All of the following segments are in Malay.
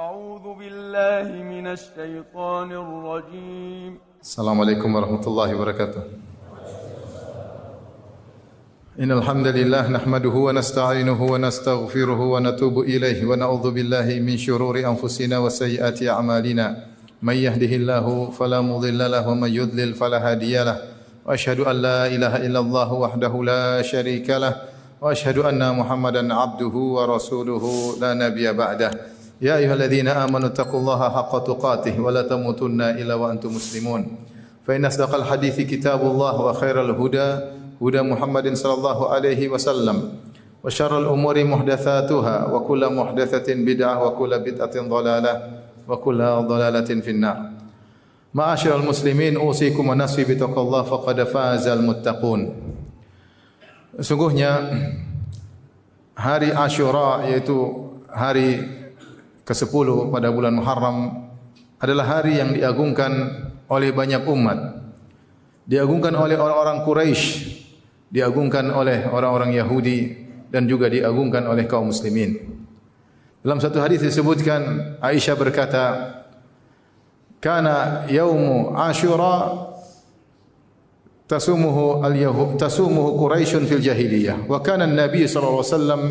أعوذ بالله من الشيطان الرجيم. السلام عليكم ورحمة الله وبركاته. إن الحمد لله نحمده ونستعينه ونستغفره ونتوب إليه ونعوذ بالله من شرور أنفسنا وسيئات أعمالنا. من يهده الله فلا مضل له ومن يضلل فلا هادي له. وأشهد أن لا إله إلا الله وحده لا شريك له وأشهد أن محمدا عبده ورسوله لا نبي بعده. يا أيها الذين آمنوا اتقوا الله حق تقاته ولا تموتن إلا وأنتم مسلمون. فإن أصدق الحديث كتاب الله وخير الهدى هدى محمد صلى الله عليه وسلم وشر الأمور محدثاتها وكل محدثة بدعة وكل بدعة ضلالة وكل ضلالة في النار. معاشر المسلمين أوصيكم ونفسي بتقوى الله فقد فاز المتقون. Sungguhnya hari Asyura, yaitu hari ke-10 pada bulan Muharram, adalah hari yang diagungkan oleh banyak umat. Diagungkan oleh orang-orang Quraisy, diagungkan oleh orang-orang Yahudi, dan juga diagungkan oleh kaum muslimin. Dalam satu hadis disebutkan, Aisyah berkata, "Kana yaumu Asyura tasumuhu al-yahud tasumuhu Quraisyun fil jahiliyah wa kana an-nabiy sallallahu alaihi wasallam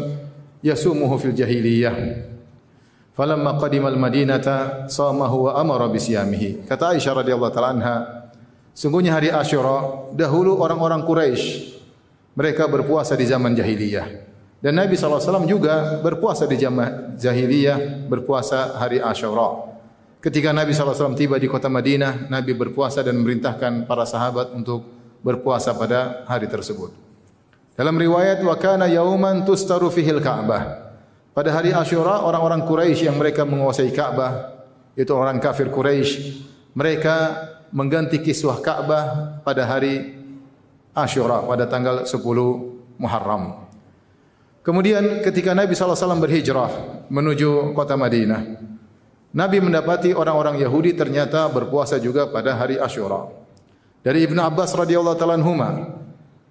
yasumuhu fil jahiliyah. Falamma qadima al-Madinata samahu wa amara bisiyamihi." Kata Aisyah radhiyallahu taala anha, sungguhnya hari Asyura dahulu orang-orang Quraisy mereka berpuasa di zaman jahiliyah, dan Nabi sallallahu alaihi wasallam juga berpuasa di zaman jahiliyah, berpuasa hari Asyura. Ketika Nabi sallallahu alaihi wasallam tiba di kota Madinah, Nabi berpuasa dan memerintahkan para sahabat untuk berpuasa pada hari tersebut. Dalam riwayat, wa kana yauman tustaru fihil Ka'bah. Pada hari Asyura, orang-orang Quraisy yang mereka menguasai Ka'bah, itu orang kafir Quraisy, mereka mengganti kiswah Ka'bah pada hari Asyura, pada tanggal 10 Muharram. Kemudian ketika Nabi SAW berhijrah menuju kota Madinah, Nabi mendapati orang-orang Yahudi ternyata berpuasa juga pada hari Asyura. Dari Ibnu Abbas radhiyallahu ta'ala anhuma,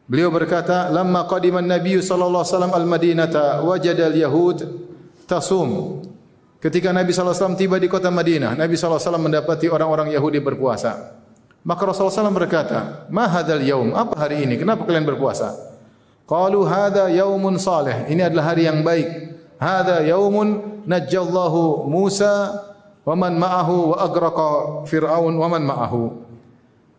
beliau berkata, "Lamma qadima an-nabiy sallallahu alaihi wasallam al-Madinata wajada al-yahud tasum." Ketika Nabi sallallahu alaihi wasallam tiba di kota Madinah, Nabi sallallahu alaihi wasallam mendapati orang-orang Yahudi berpuasa. Maka Rasulullah SAW berkata, "Ma hadzal yaum?" Apa hari ini? Kenapa kalian berpuasa? Qalu, "Hadza yaumun salih." Ini adalah hari yang baik. "Hadza yaumun najjallahu Musa wa man ma'ahu wa aghraqa Fir'aun wa man ma'ahu."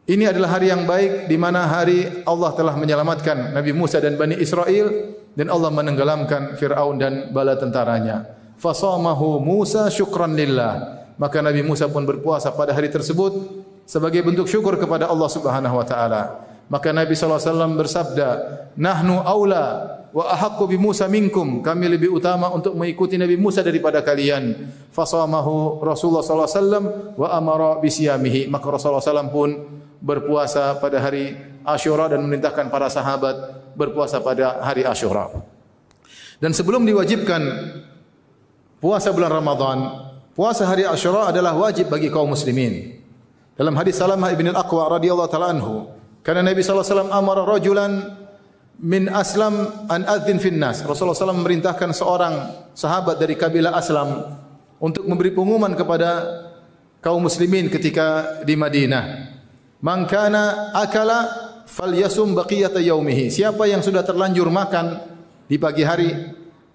Ini adalah hari yang baik di mana hari Allah telah menyelamatkan Nabi Musa dan Bani Israel, dan Allah menenggelamkan Fir'aun dan bala tentaranya. Fasamahu Musa syukran lillah. Maka Nabi Musa pun berpuasa pada hari tersebut sebagai bentuk syukur kepada Allah Subhanahu wa taala. Maka Nabi sallallahu alaihi wasallam bersabda, "Nahnu aula wa ahaqqu bi Musa minkum." Kami lebih utama untuk mengikuti Nabi Musa daripada kalian. Fasamahu Rasulullah sallallahu alaihi wasallam wa amara bi siyamihi. Maka Rasulullah sallallahu alaihi wasallam pun berpuasa pada hari Asyura dan memerintahkan para sahabat berpuasa pada hari Asyura. Dan sebelum diwajibkan puasa bulan Ramadan, puasa hari Asyura adalah wajib bagi kaum muslimin. Dalam hadis Salamah ibn al-Aqwa radhiyallahu ta'ala anhu, karena Nabi sallallahu alaihi wasallam amara rajulan min Aslam an adzin fin nas. Rasulullah SAW memerintahkan seorang sahabat dari kabilah Aslam untuk memberi pengumuman kepada kaum muslimin ketika di Madinah. Man kana akala falyasum baqiyata yaumihi. Siapa yang sudah terlanjur makan di pagi hari,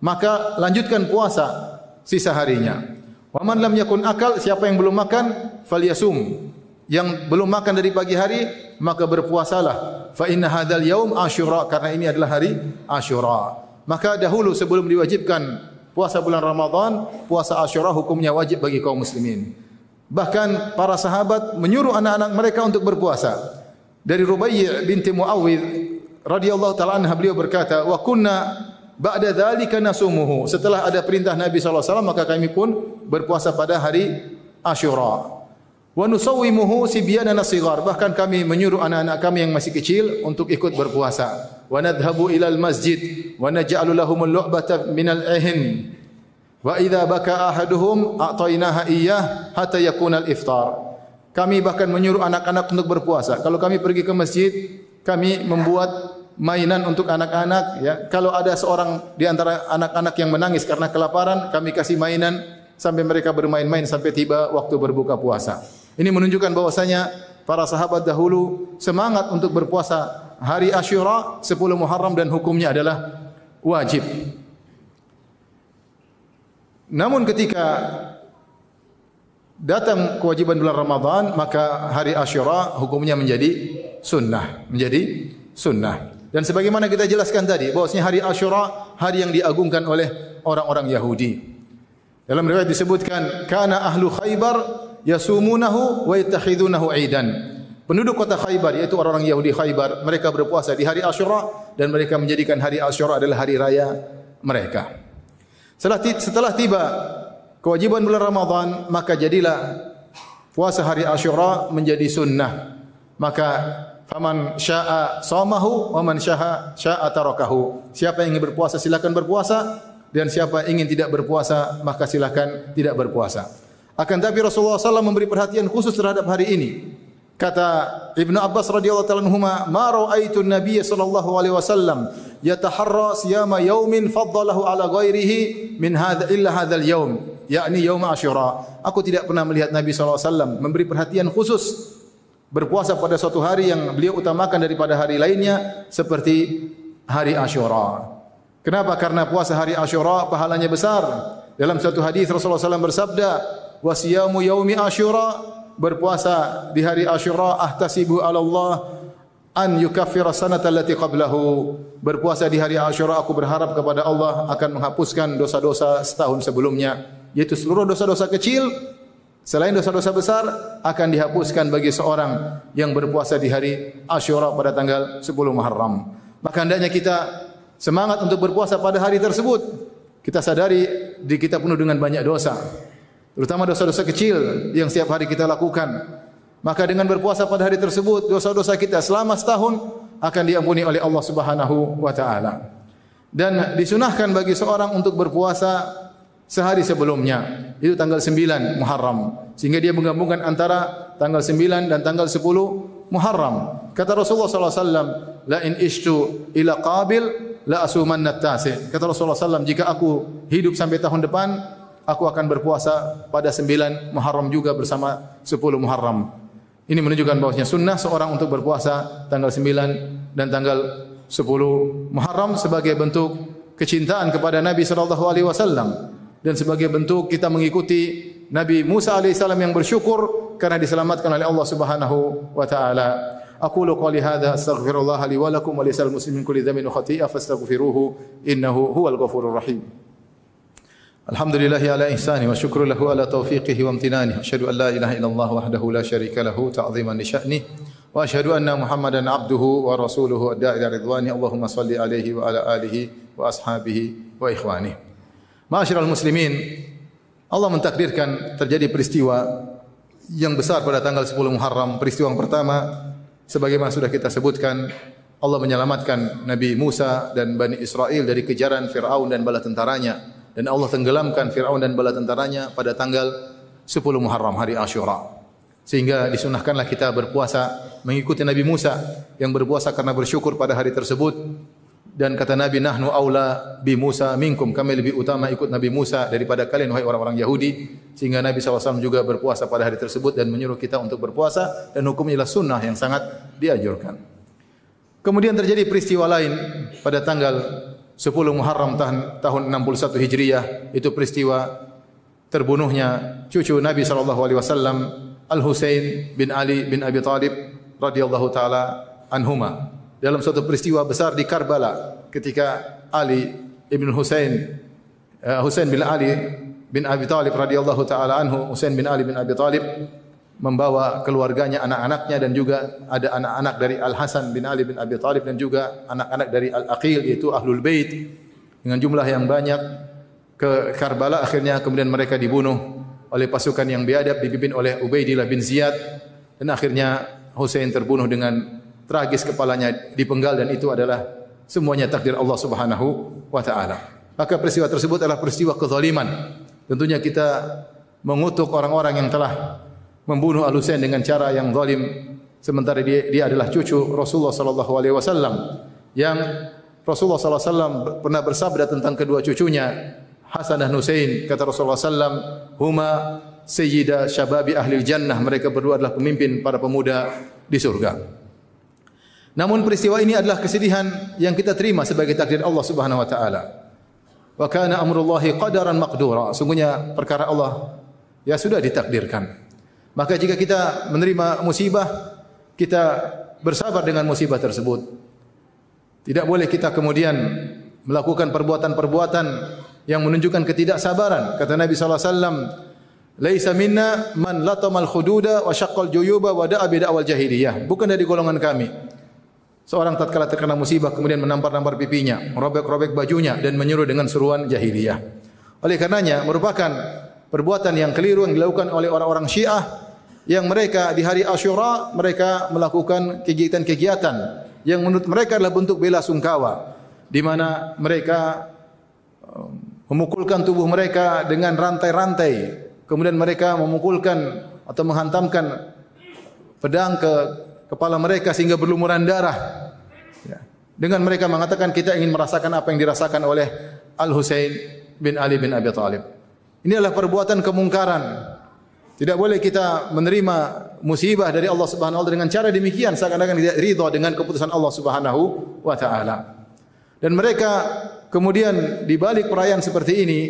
maka lanjutkan puasa sisa harinya. Wa man lam yakun akal, siapa yang belum makan, falyasum. Yang belum makan dari pagi hari, maka berpuasalah. Fa inna hadzal yaum Asyura, karena ini adalah hari Asyura. Maka dahulu sebelum diwajibkan puasa bulan Ramadan, puasa Asyura hukumnya wajib bagi kaum muslimin. Bahkan para sahabat menyuruh anak-anak mereka untuk berpuasa. Dari Rubai' binti Muawwidh radhiyallahu ta'ala anha, beliau berkata, "Wa kunna ba'da dzalika nasumuhu." Setelah ada perintah Nabi sallallahu alaihi wasallam, maka kami pun berpuasa pada hari Asyura. Wa nusawwimuhu sibyanana shighar. Bahkan kami menyuruh anak-anak kami yang masih kecil untuk ikut berpuasa. Wa nadhhabu ilal masjid wa naj'alu lahumul lu'bata minal ahin. Wa idza baka ahaduhum a'tainaha iyyah hatta yakuna al-iftar. Kami bahkan menyuruh anak-anak untuk berpuasa. Kalau kami pergi ke masjid, kami membuat mainan untuk anak-anak, ya. Kalau ada seorang di antara anak-anak yang menangis karena kelaparan, kami kasih mainan sampai mereka bermain-main sampai tiba waktu berbuka puasa. Ini menunjukkan bahwasanya para sahabat dahulu semangat untuk berpuasa hari Asyura 10 Muharram dan hukumnya adalah wajib. Namun ketika datang kewajiban bulan Ramadan, maka hari Asyura hukumnya menjadi sunnah, Dan sebagaimana kita jelaskan tadi, bahwasanya hari Asyura hari yang diagungkan oleh orang-orang Yahudi. Dalam riwayat disebutkan, kana ahlu Khaybar yasumunahu wa yattakhidhunahu aidan. Penduduk kota Khaybar, yaitu orang-orang Yahudi Khaybar, mereka berpuasa di hari Asyura dan mereka menjadikan hari Asyura adalah hari raya mereka. Setelah tiba kewajiban bulan Ramadan, maka jadilah puasa hari Asyura menjadi sunnah. Maka faman syaa'a shamahu wa man syaa'a tarakahu. Siapa yang ingin berpuasa silakan berpuasa, dan siapa ingin tidak berpuasa maka silakan tidak berpuasa. Akan tapi Rasulullah SAW memberi perhatian khusus terhadap hari ini. Kata Ibnu Abbas radhiyallahu ta'ala anhuma, "Ma ra'aitu an-nabiy sallallahu alaihi wasallam yataharra siyama yaumin faddalahu ala ghairihi min hadza illa hadzal yaum, yakni yaum Asyura." Aku tidak pernah melihat Nabi sallallahu alaihi wasallam memberi perhatian khusus berpuasa pada suatu hari yang beliau utamakan daripada hari lainnya seperti hari Asyura. Kenapa? Karena puasa hari Asyura pahalanya besar. Dalam satu hadis Rasulullah SAW bersabda, "Wa siyamu yaumi Asyura," berpuasa di hari Asyura, "ahtasibu 'ala Allah an yukaffira sanata allati qablahu." Berpuasa di hari Asyura aku berharap kepada Allah akan menghapuskan dosa-dosa setahun sebelumnya, yaitu seluruh dosa-dosa kecil selain dosa-dosa besar akan dihapuskan bagi seorang yang berpuasa di hari Asyura pada tanggal 10 Muharram. Maka hendaknya kita semangat untuk berpuasa pada hari tersebut. Kita sadari diri kita penuh dengan banyak dosa, terutama dosa-dosa kecil yang setiap hari kita lakukan. Maka dengan berpuasa pada hari tersebut, dosa-dosa kita selama setahun akan diampuni oleh Allah Subhanahu wa taala. Dan disunahkan bagi seorang untuk berpuasa sehari sebelumnya, itu tanggal 9 Muharram, sehingga dia menggabungkan antara tanggal 9 dan tanggal 10 Muharram. Kata Rasulullah SAW, "La in ishtu ila qabil la asumanna at-tasi'." Kata Rasulullah SAW, jika aku hidup sampai tahun depan, aku akan berpuasa pada 9 Muharram juga bersama 10 Muharram. Ini menunjukkan bahwasanya sunnah seorang untuk berpuasa tanggal 9 dan tanggal 10 Muharram sebagai bentuk kecintaan kepada Nabi sallallahu alaihi wasallam dan sebagai bentuk kita mengikuti Nabi Musa alaihissalam yang bersyukur karena diselamatkan oleh Allah Subhanahu wa taala. Aqulu qali hadza astaghfirullah li wa lakum wa lisal muslimin kulli dhanbin wa khati'ah fastaghfiruhu innahu huwal ghafurur rahim. Alhamdulillahi ala ihsani wa syukru lahu ala taufiqihi wa amtinani. Asyhadu an la ilaha illallah wahdahu la syarika lahu ta'ziman li sya'ni wa asyhadu anna Muhammadan abduhu wa rasuluhu ad-da'i ila ridwani. Allahumma shalli alaihi wa ala alihi wa ashabihi wa ikhwanihi. Ma'asyiral muslimin, Allah mentakdirkan terjadi peristiwa yang besar pada tanggal 10 Muharram. Peristiwa yang pertama, sebagaimana sudah kita sebutkan, Allah menyelamatkan Nabi Musa dan Bani Israel dari kejaran Fir'aun dan bala tentaranya. Dan Allah tenggelamkan Fir'aun dan bala tentaranya pada tanggal 10 Muharram, hari Asyura. Sehingga disunahkanlah kita berpuasa mengikuti Nabi Musa yang berpuasa karena bersyukur pada hari tersebut. Dan kata Nabi, "Nahnu aula bi Musa minkum." Kami lebih utama ikut Nabi Musa daripada kalian wahai orang-orang Yahudi. Sehingga Nabi SAW juga berpuasa pada hari tersebut dan menyuruh kita untuk berpuasa, dan hukumnya adalah sunnah yang sangat dianjurkan. Kemudian terjadi peristiwa lain pada tanggal 10 Muharram tahun 61 Hijriah, itu peristiwa terbunuhnya cucu Nabi SAW, Al-Husain bin Ali bin Abi Thalib radhiyallahu taala anhuma. Dalam suatu peristiwa besar di Karbala, ketika Ali ibn Husain bin Ali bin Abi Thalib radhiyallahu taala anhu, Husain bin Ali bin Abi Thalib membawa keluarganya, anak-anaknya, dan juga ada anak-anak dari Al-Hasan bin Ali bin Abi Thalib dan juga anak-anak dari Al-Aqil, yaitu Ahlul Bait, dengan jumlah yang banyak ke Karbala. Akhirnya kemudian mereka dibunuh oleh pasukan yang biadab dipimpin oleh Ubaidillah bin Ziyad, dan akhirnya Husain terbunuh dengan tragis, kepalanya dipenggal, dan itu adalah semuanya takdir Allah Subhanahu wa taala. Maka peristiwa tersebut adalah peristiwa kezaliman. Tentunya kita mengutuk orang-orang yang telah membunuh Al-Husain dengan cara yang zalim, sementara dia adalah cucu Rasulullah sallallahu alaihi wasallam, yang Rasulullah sallallahu alaihi wasallam pernah bersabda tentang kedua cucunya, Hasan dan Husain, kata Rasulullah sallam, huma sayyida syababi ahli jannah, mereka berdua adalah pemimpin para pemuda di surga. Namun peristiwa ini adalah kesedihan yang kita terima sebagai takdir Allah Subhanahu wa taala. Wa kana amrullahi qadaran maqdura. Sungguhnya perkara Allah ya sudah ditakdirkan. Maka jika kita menerima musibah, kita bersabar dengan musibah tersebut. Tidak boleh kita kemudian melakukan perbuatan-perbuatan yang menunjukkan ketidaksabaran. Kata Nabi sallallahu alaihi wasallam, "Laisa minna man latamal khududa wa syaqqal juyuba wa da'a bi da'wal jahiliyah." Bukan dari golongan kami seorang tatkala terkena musibah kemudian menampar-nampar pipinya, merobek-robek bajunya dan menyuruh dengan seruan jahiliyah. Oleh karenanya merupakan perbuatan yang keliru yang dilakukan oleh orang-orang Syiah yang mereka di hari Asyura mereka melakukan kegiatan-kegiatan yang menurut mereka adalah bentuk bela sungkawa, di mana mereka memukulkan tubuh mereka dengan rantai-rantai, kemudian mereka memukulkan atau menghantamkan pedang ke kepala mereka sehingga berlumuran darah. Ya. Dengan mereka mengatakan kita ingin merasakan apa yang dirasakan oleh Al-Husain bin Ali bin Abi Thalib. Ini adalah perbuatan kemungkaran. Tidak boleh kita menerima musibah dari Allah Subhanahu wa taala dengan cara demikian seakan-akan tidak ridha dengan keputusan Allah Subhanahu wa taala. Dan mereka kemudian di balik perayaan seperti ini,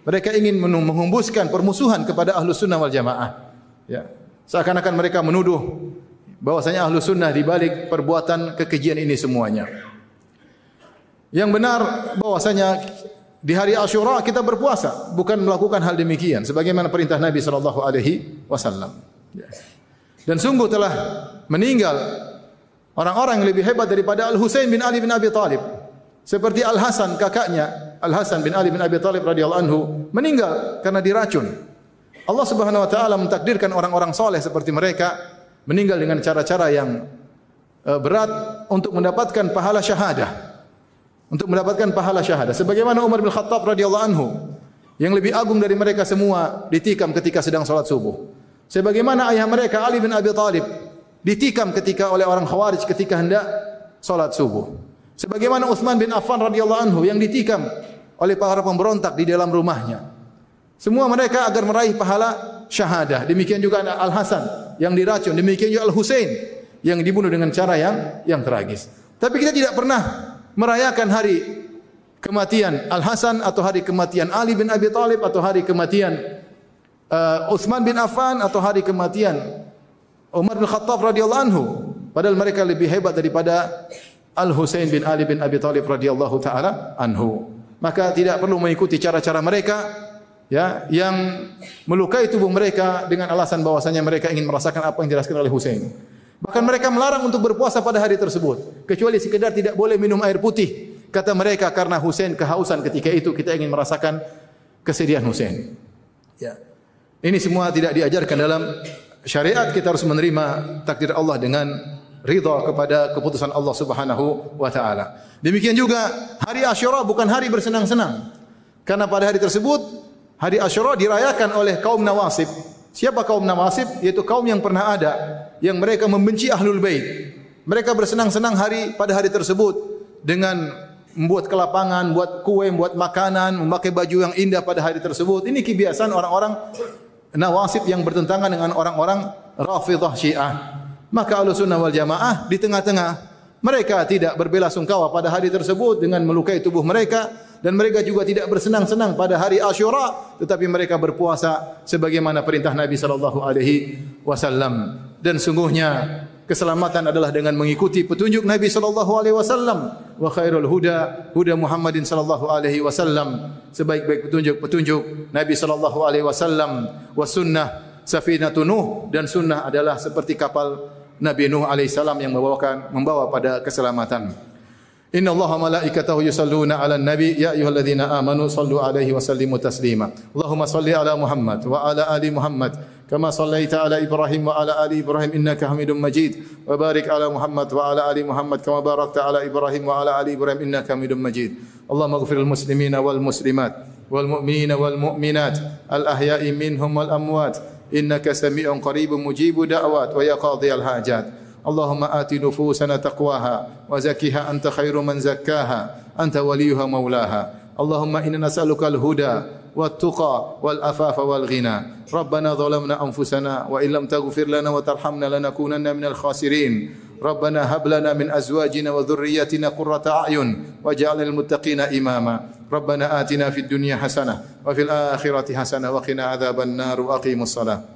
mereka ingin menghembuskan permusuhan kepada Ahlus Sunnah wal Jamaah. Ya. Seakan-akan mereka menuduh bahwasanya Ahlus Sunnah di balik perbuatan kekejian ini semuanya. Yang benar bahwasanya di hari Asyura kita berpuasa, bukan melakukan hal demikian sebagaimana perintah Nabi sallallahu alaihi wasallam. Dan sungguh telah meninggal orang-orang yang lebih hebat daripada Al-Husain bin Ali bin Abi Thalib. Seperti Al-Hasan kakaknya, Al-Hasan bin Ali bin Abi Thalib radhiyallahu anhu meninggal karena diracun. Allah Subhanahu wa taala mentakdirkan orang-orang saleh seperti mereka meninggal dengan cara-cara yang berat untuk mendapatkan pahala syahadah. Untuk mendapatkan pahala syahadah. Sebagaimana Umar bin Khattab radhiyallahu anhu yang lebih agung dari mereka semua ditikam ketika sedang salat subuh. Sebagaimana ayah mereka Ali bin Abi Thalib ditikam ketika oleh orang Khawarij ketika hendak salat subuh. Sebagaimana Utsman bin Affan radhiyallahu anhu yang ditikam oleh para pemberontak di dalam rumahnya. Semua mereka agar meraih pahala syahadah. Demikian juga Al-Hasan yang diracun, demikian juga Al-Husain yang dibunuh dengan cara yang tragis. Tapi kita tidak pernah merayakan hari kematian Al-Hasan atau hari kematian Ali bin Abi Thalib atau hari kematian Utsman bin Affan atau hari kematian Umar bin Khattab radhiyallahu anhu. Padahal mereka lebih hebat daripada Al-Husain bin Ali bin Abi Thalib radhiyallahu taala anhu. Maka tidak perlu mengikuti cara-cara mereka ya yang melukai tubuh mereka dengan alasan bahwasanya mereka ingin merasakan apa yang dirasakan oleh Husain. Bahkan mereka melarang untuk berpuasa pada hari tersebut kecuali sekedar tidak boleh minum air putih. Kata mereka karena Husain kehausan ketika itu kita ingin merasakan kesedihan Husain. Ya. Ini semua tidak diajarkan dalam syariat. Kita harus menerima takdir Allah dengan ridha kepada keputusan Allah Subhanahu wa taala. Demikian juga hari Asyura bukan hari bersenang-senang. Karena pada hari tersebut hari Asyura dirayakan oleh kaum Nawasib. Siapa kaum Nawasib? Yaitu kaum yang pernah ada yang mereka membenci Ahlul Bait. Mereka bersenang-senang pada hari tersebut dengan membuat kelapangan, buat kue, membuat makanan, memakai baju yang indah pada hari tersebut. Ini kebiasaan orang-orang Nawasib yang bertentangan dengan orang-orang Rafidhah Syiah. Maka Ahlussunnah wal Jamaah di tengah-tengah mereka tidak berbela sungkawa pada hari tersebut dengan melukai tubuh mereka dan mereka juga tidak bersenang-senang pada hari Asyura tetapi mereka berpuasa sebagaimana perintah Nabi sallallahu alaihi wasallam. Dan sungguhnya keselamatan adalah dengan mengikuti petunjuk Nabi sallallahu alaihi wasallam. Wa khairul huda huda Muhammadin sallallahu alaihi wasallam. Sebaik-baik petunjuk Nabi sallallahu alaihi wasallam. Was sunnah safinatun Nuh, dan sunnah adalah seperti kapal Nabi Nuh alaihissalam yang membawa pada keselamatan. Inna Allaha malaikatahu yusalluna 'alan nabi ya ayyuhalladzina amanu sallu 'alaihi wa sallimu taslima. Allahumma salli 'ala Muhammad wa 'ala ali Muhammad kama sallaita 'ala Ibrahim wa 'ala ali Ibrahim innaka Hamidum Majid. Wa barik 'ala Muhammad wa 'ala ali Muhammad kama barakta 'ala Ibrahim wa 'ala ali Ibrahim innaka Hamidum Majid. Allahumma ighfir lil muslimina wal muslimat wal mu'minina wal mu'minat al ahya'i minhum wal amwat innaka sami'un qaribun mujibu da'wat wa ya qadhiyal hajat. Allahumma ati nufusana taqwaha wa zakkiha anta khairu man zakkaha anta waliyuha maulaha Allahumma inna nas'aluka al-huda wat-tuqa wal-afafa wal-ghina. Rabbana zalamna anfusana wa illam taghfir lana wa tarhamna lanakunanna minal khasirin. Rabbana hab lana min azwajina wa dhurriyyatina qurrata a'yun waj'alna lil muttaqina imama. Rabbana atina fid dunya hasanah wa fil akhirati hasanah wa qina adzaban nar wa aqimus salah.